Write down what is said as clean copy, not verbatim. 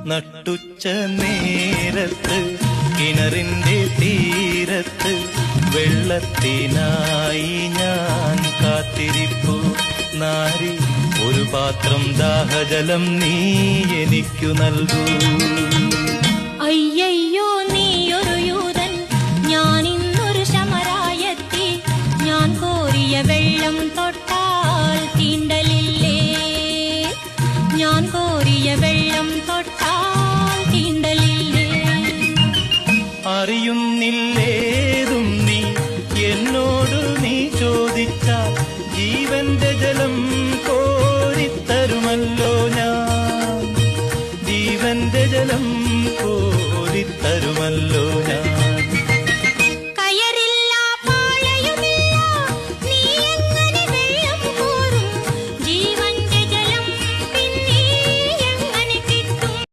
നട്ടുച്ച നേരത്ത് കിണറിന്റെ തീരത്ത് വെള്ളത്തിനായി ഞാൻ കാത്തിരിപ്പു നാരി ഒരു പാത്രം ദാഹജലം നീ എനിക്കു നൽകൂ. അയ്യയ്യോ നീയൊരു യൂതൻ, ഞാൻ ഇന്നൊരു ശമരായെത്തി. ഞാൻ കോരിയ വെള്ളം തൊട്ടാൽ തീണ്ടലില്ലേ? ഞാൻ കോരിയ വെള്ളം തൊട്ടാൽ തീണ്ടലില്ലേ? അറിയുന്നില്ലേതും നീ എന്നോട് നീ ചോദിച്ചാൽ ജീവന്റെ ജലം കോരിത്തരുമല്ലോ ഞാൻ. ജീവന്റെ ജലം കോരിത്തരുമല്ലോ ഞാൻ.